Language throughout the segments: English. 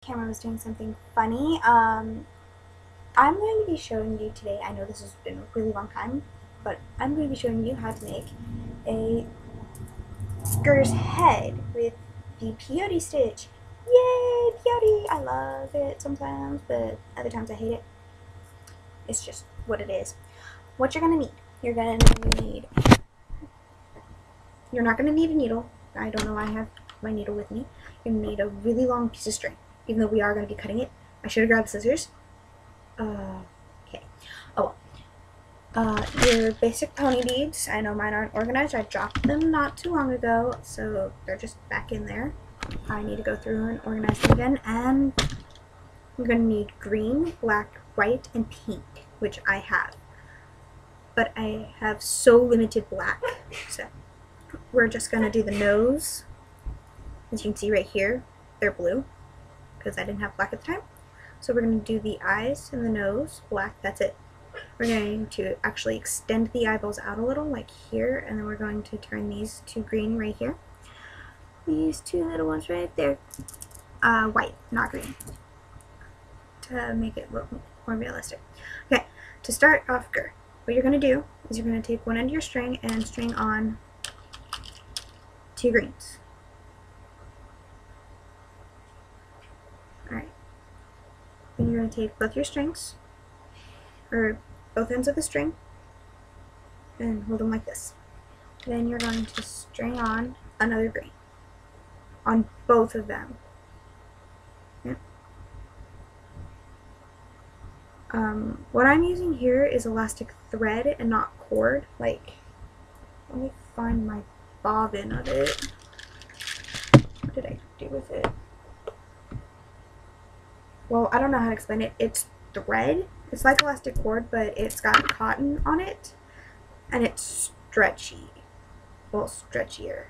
camera was doing something funny. I'm going to be showing you today, I know this has been a really long time, but I'm going to be showing you how to make a skirt's head with the peyote stitch. Yay, peyote! I love it sometimes, but other times I hate it. It's just what it is. What you're going to need, you're not going to need a needle. I don't know why I have my needle with me. You're going to need a really long piece of string, even though we are going to be cutting it. I should have grabbed scissors. Okay. Oh well. Your basic pony beads. I know mine aren't organized. I dropped them not too long ago, so they're just back in there. I need to go through and organize them again. And we're going to need green, black, white, and pink, which I have. But I have so limited black, so we're just going to do the nose. As you can see right here, they're blue, because I didn't have black at the time. So we're going to do the eyes and the nose, black, that's it. We're going to actually extend the eyeballs out a little, like here, and then we're going to turn these to green right here. These two little ones right there. White, not green, to make it look more realistic. Okay, to start off, what you're going to do is you're going to take one end of your string and string on 2 greens. Alright. Then you're going to take both your strings, or both ends of the string, and hold them like this. Then you're going to string on another green on both of them. Yeah. What I'm using here is elastic thread and not cord. Like, let me find my bobbin of it. What did I do with it? Well, I don't know how to explain it. It's thread. It's like elastic cord, but it's got cotton on it, and it's stretchy. Well, stretchier.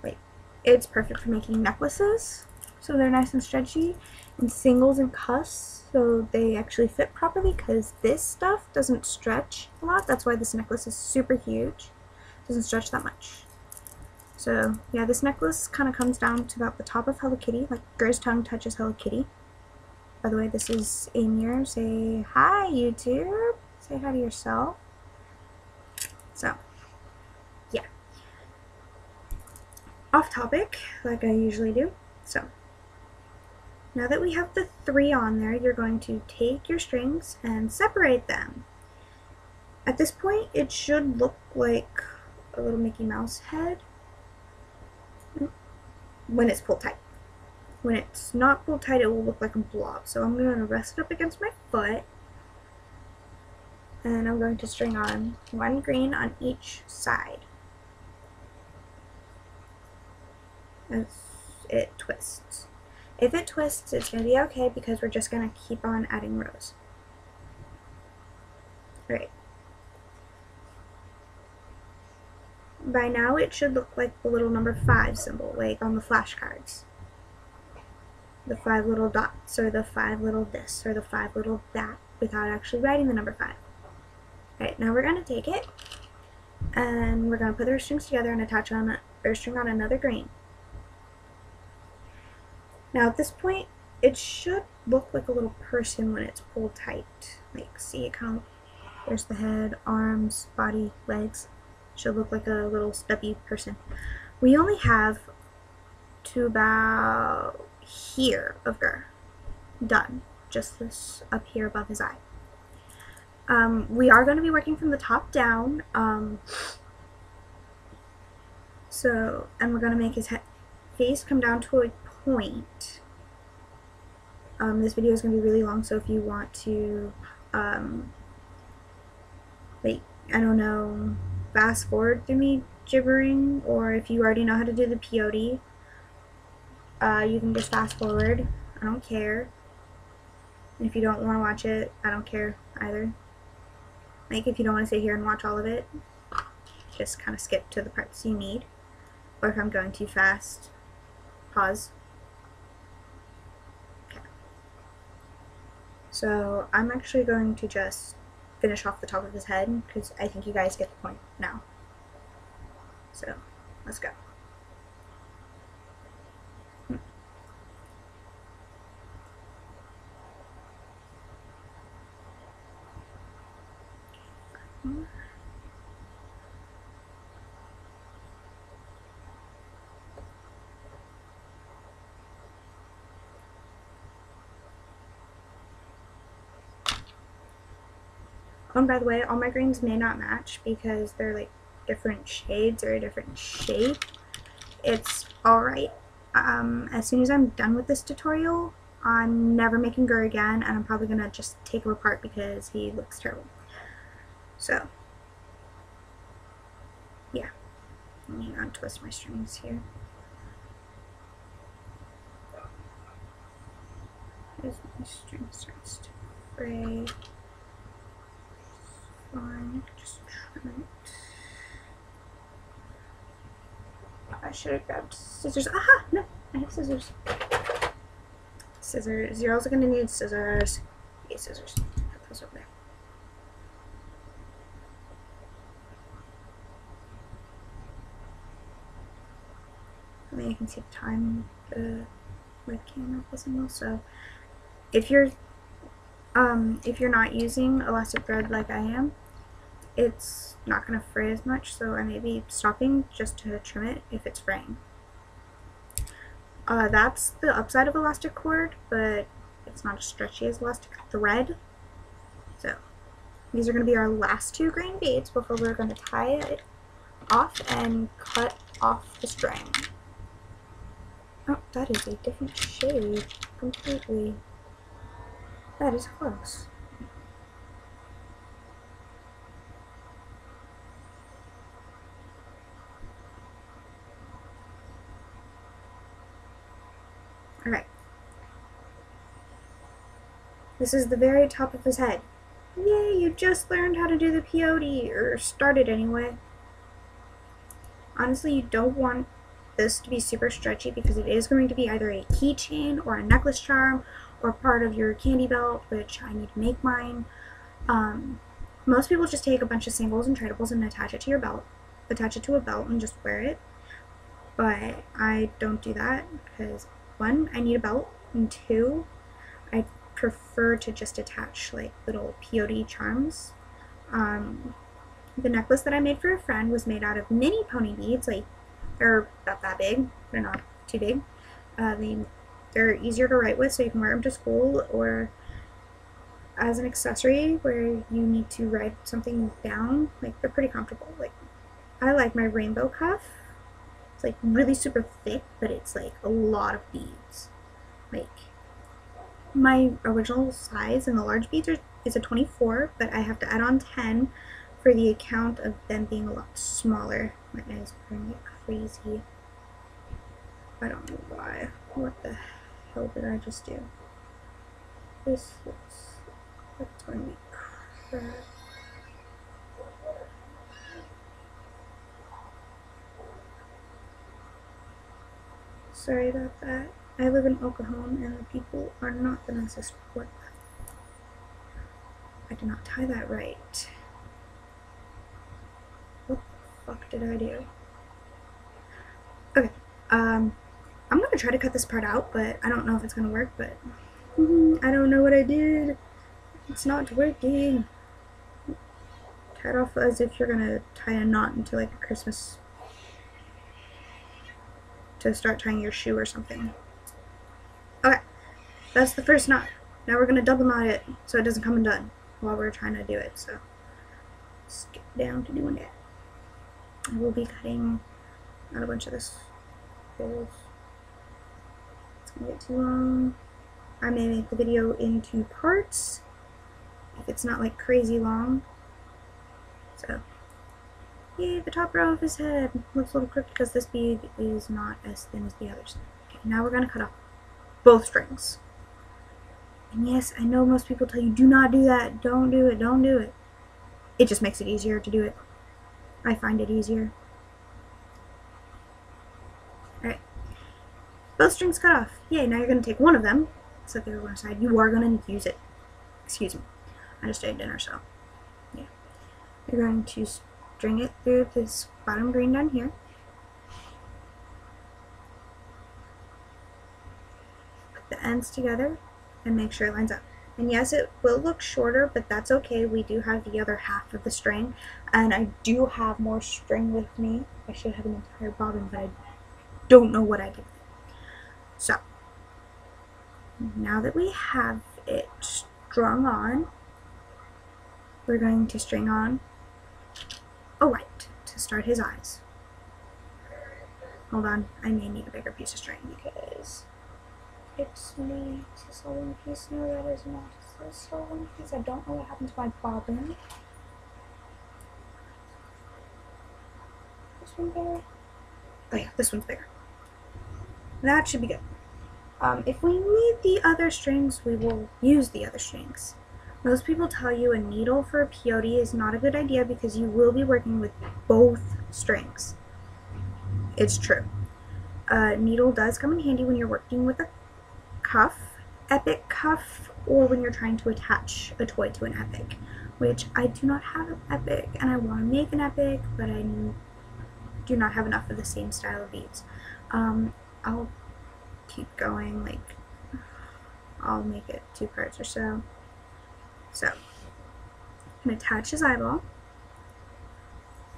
Like, it's perfect for making necklaces, so they're nice and stretchy, and singles and cuffs, so they actually fit properly, because this stuff doesn't stretch a lot. That's why this necklace is super huge. It doesn't stretch that much. So, yeah, this necklace kind of comes down to about the top of Hello Kitty, like Ger's tongue touches Hello Kitty. By the way, this is Amir. Say hi, YouTube. Say hi to yourself. So, yeah. Off topic, like I usually do. So, now that we have the 3 on there, you're going to take your strings and separate them. At this point, it should look like a little Mickey Mouse head when it's pulled tight. When it's not pulled tight, it will look like a blob. So I'm going to rest it up against my foot, and I'm going to string on 1 green on each side as it twists. If it twists, it's going to be okay, because we're just going to keep on adding rows. Alright. By now it should look like the little number 5 symbol, like on the flashcards. The 5 little dots, or the 5 little this, or the 5 little that, without actually writing the number 5. Alright, now we're going to take it, and we're going to put our strings together and attach on our string on another green. Now at this point, it should look like a little person when it's pulled tight. Like, see it kind of, there's the head, arms, body, legs. Should look like a little stubby person. We only have to about here of Ger done, just this up here above his eye. We are going to be working from the top down, and we're going to make his face come down to a point. This video is going to be really long, so if you want to like, I don't know, fast forward through me gibbering, or if you already know how to do the peyote, you can just fast forward. I don't care. And if you don't want to watch it, I don't care either. Like, if you don't want to sit here and watch all of it, just kind of skip to the parts you need. Or if I'm going too fast, pause. Okay. So I'm actually going to just finish off the top of his head, because I think you guys get the point now. So, let's go. Oh, and by the way, all my greens may not match because they're like different shades or a different shape. It's alright. As soon as I'm done with this tutorial, I'm never making Gur again, and I'm probably gonna just take him apart because he looks terrible. So, yeah. Let me untwist my strings here. As my string starts to fray. Fine, just trim it. I should have grabbed scissors. Aha! No, I have scissors. Scissors. You're also going to need scissors. Yeah, scissors. Put those over there. And then you can see the time the webcam up as well. So if you're not using elastic thread like I am, it's not going to fray as much, so I may be stopping just to trim it if it's fraying. That's the upside of elastic cord, but it's not as stretchy as elastic thread. So these are going to be our last two grain beads before we're going to tie it off and cut off the string. Oh, that is a different shade completely. That is close. Alright. This is the very top of his head. Yay, you just learned how to do the peyote, or started anyway. Honestly, you don't want this to be super stretchy because it is going to be either a keychain or a necklace charm or part of your candy belt, which I need to make mine. Most people just take a bunch of singles and tradables and attach it to your belt. Attach it to a belt and just wear it. But I don't do that because, one, I need a belt, and two, I prefer to just attach like little peyote charms. The necklace that I made for a friend was made out of mini pony beads. Like, they're about that big. They're not too big. They're easier to write with, so you can wear them to school or as an accessory where you need to write something down. Like, they're pretty comfortable. Like, I like my rainbow cuff. It's like really super thick, but it's like a lot of beads. Like, my original size in the large beads is a 24, but I have to add on 10 for the account of them being a lot smaller. My eyes are going to get crazy. I don't know why. What the hell did I just do? This looks like it's going to be crap. Sorry about that. I live in Oklahoma and the people are not the nicest. What? I did not tie that right. What the fuck did I do? Okay, I'm gonna try to cut this part out, but I don't know if it's gonna work, but I don't know what I did. It's not working. Tie it off as if you're gonna tie a knot into like a Christmas, to start tying your shoe or something. Okay, that's the first knot. Now we're gonna double knot it so it doesn't come undone while we're trying to do it. So let's get down to doing it. I will be cutting out a bunch of this. It's gonna get too long. I may make the video into parts if it's not like crazy long. So, yay, the top row of his head looks a little crooked because this bead is not as thin as the others. Okay, now we're gonna cut off both strings. And yes, I know most people tell you, do not do that, don't do it, don't do it. It just makes it easier to do it. I find it easier. Alright. Both strings cut off. Yay, now you're going to take one of them, set the other one aside. You are going to use it. Excuse me. I just ate dinner, so yeah. You're going to string it through this bottom green down here. Put the ends together and make sure it lines up. And yes, it will look shorter, but that's okay. We do have the other half of the string, and I do have more string with me. I should have an entire bobbin, but I don't know what I did. So, now that we have it strung on, we're going to string on a white to start his eyes. Hold on, I may need a bigger piece of string because it's made to sew one piece. No, that is not a sew one piece. I don't know what happened to my bobbin. This one bigger? Oh yeah, this one's bigger. That should be good. If we need the other strings, we will use the other strings. Most people tell you a needle for a peyote is not a good idea because you will be working with both strings. It's true. A needle does come in handy when you're working with a cuff, epic cuff, or when you're trying to attach a toy to an epic, which I do not have an epic, and I want to make an epic, but I do not have enough of the same style of beads. I'll keep going, like, I'll make it 2 parts or so. So, I'm going to attach his eyeball,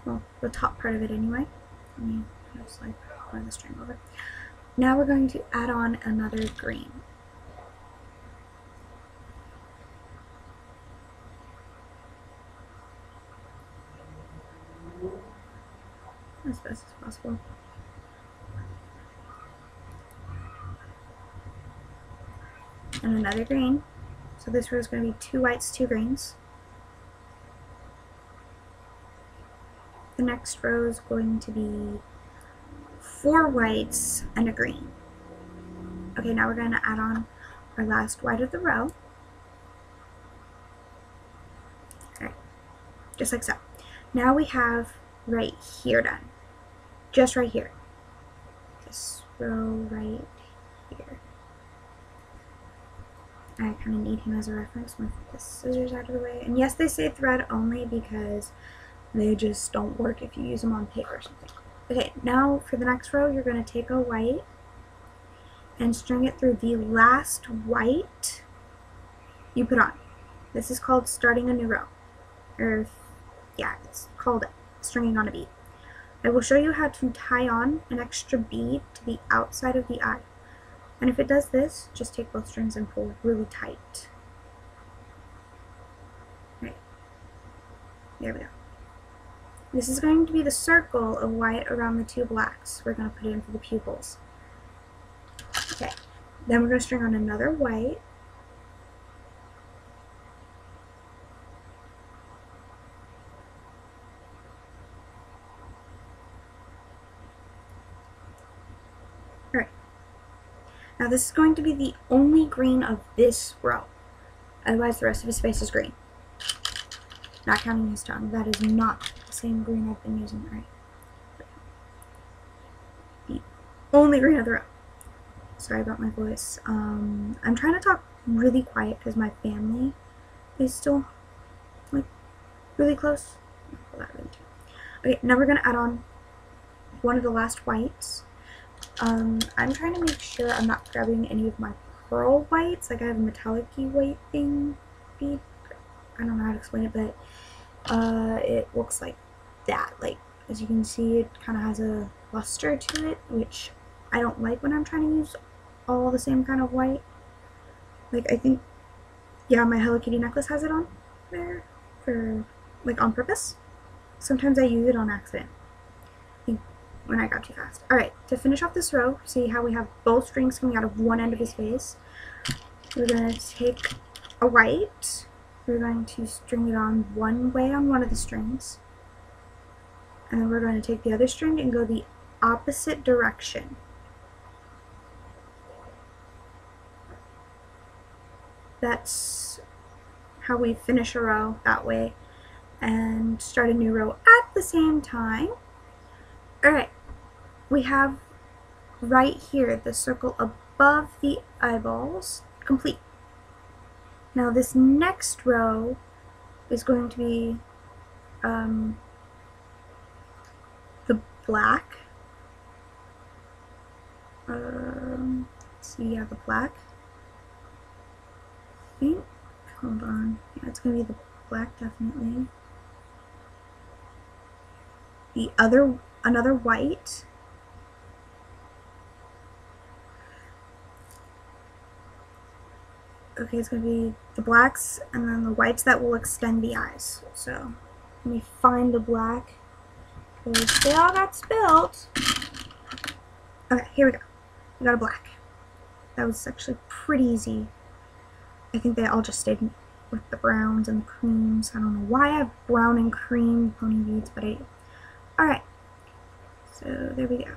well, the top part of it anyway. Let me just like run the string over. Now we're going to add on another green. As best as possible. And another green. So this row is going to be 2 whites, 2 greens. The next row is going to be 4 whites and a green. Okay, now we're going to add on our last white of the row. Alright, just like so. Now we have right here done. Just right here. This row right here. I kind of need him as a reference with the scissors out of the way. And yes, they say thread only because they just don't work if you use them on paper or something. Okay, now for the next row, you're going to take a white and string it through the last white you put on. This is called starting a new row. Or, yeah, it's called stringing on a bead. I will show you how to tie on an extra bead to the outside of the eye. And if it does this, just take both strings and pull really tight. Right. There we go. This is going to be the circle of white around the 2 blacks. We're going to put in for the pupils. Okay. Then we're going to string on another white. Alright. Now this is going to be the only green of this row. Otherwise the rest of his face is green. Not counting his tongue. That is not the same green I've been using. Right. The only green of the row. Sorry about my voice. I'm trying to talk really quiet because my family is still like really close. Okay, now we're gonna add on one of the last whites. I'm trying to make sure I'm not grabbing any of my pearl whites. Like I have a metallic-y white thing bead. I don't know how to explain it, but it looks like that. Like as you can see, it kind of has a luster to it, which I don't like when I'm trying to use all the same kind of white. Like I think, yeah, my Hello Kitty necklace has it on there for like on purpose. Sometimes I use it on accident. I think when I got too fast. Alright, to finish off this row, see how we have both strings coming out of one end of his face. We're going to take a white. We're going to string it on one way on one of the strings. And then we're going to take the other string and go the opposite direction. That's how we finish a row that way and start a new row at the same time. Alright, we have right here the circle above the eyeballs complete. Now this next row is going to be the black. Let's see, yeah, the black. I think That's going to be the black, definitely. Another white. Okay, it's going to be the blacks and then the whites that will extend the eyes. So, let me find the black, because they all got spilled. Okay, here we go. We got a black. That was actually pretty easy. I think they all just stayed with the browns and the creams. I don't know why I have brown and cream pony beads, but I do. Alright, so there we go.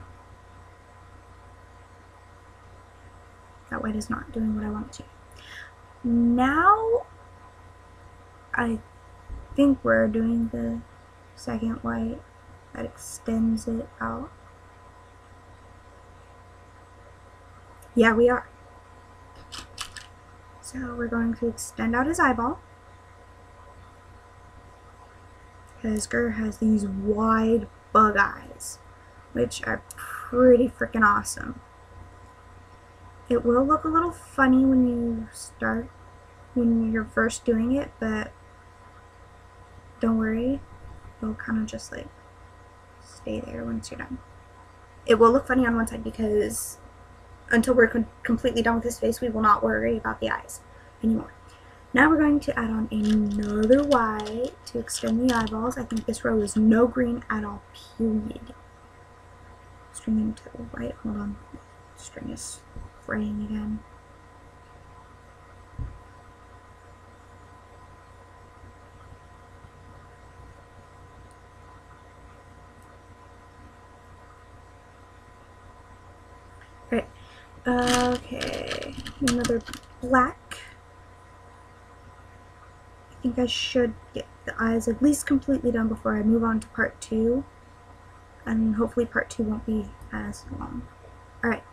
That white is not doing what I want it to. Now, I think we're doing the second white that extends it out. Yeah, we are. So we're going to extend out his eyeball. Because Gur has these wide bug eyes, which are pretty freaking awesome. It will look a little funny when you're first doing it, but don't worry, it'll kind of just like stay there once you're done. It will look funny on one side because until we're completely done with his face, we will not worry about the eyes anymore. Now we're going to add on another white to extend the eyeballs. I think this row is no green at all, period. String into the white. Hold on. String is fraying again. Alright. Okay. Another black. I think I should get the eyes at least completely done before I move on to part 2. And hopefully part 2 won't be as long. Alright.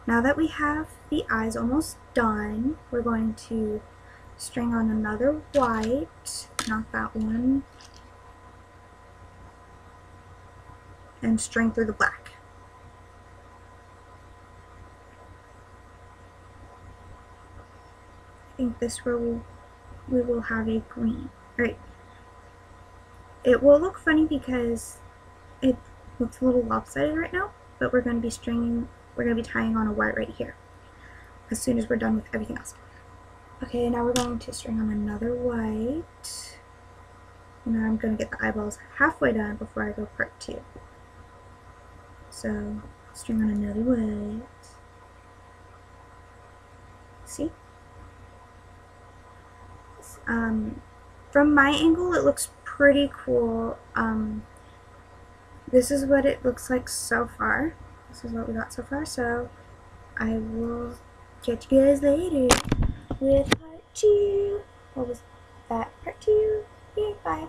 Now that we have the eyes almost done, we're going to string on another white, not that one, and string through the black. I think this row we will have a green. Alright. It will look funny because it looks a little lopsided right now, but we're going to be tying on a white right here as soon as we're done with everything else. Okay, now we're going to string on another white. And now I'm going to get the eyeballs halfway done before I go part 2. So, string on another white. See? From my angle, it looks pretty cool. This is what it looks like so far. This is what we got so far, so I will catch you guys later with part 2. What was that? Part 2? Yeah, bye.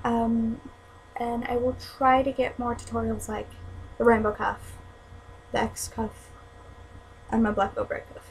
And I will try to get more tutorials like the rainbow cuff, the X cuff, and my black velvet cuff.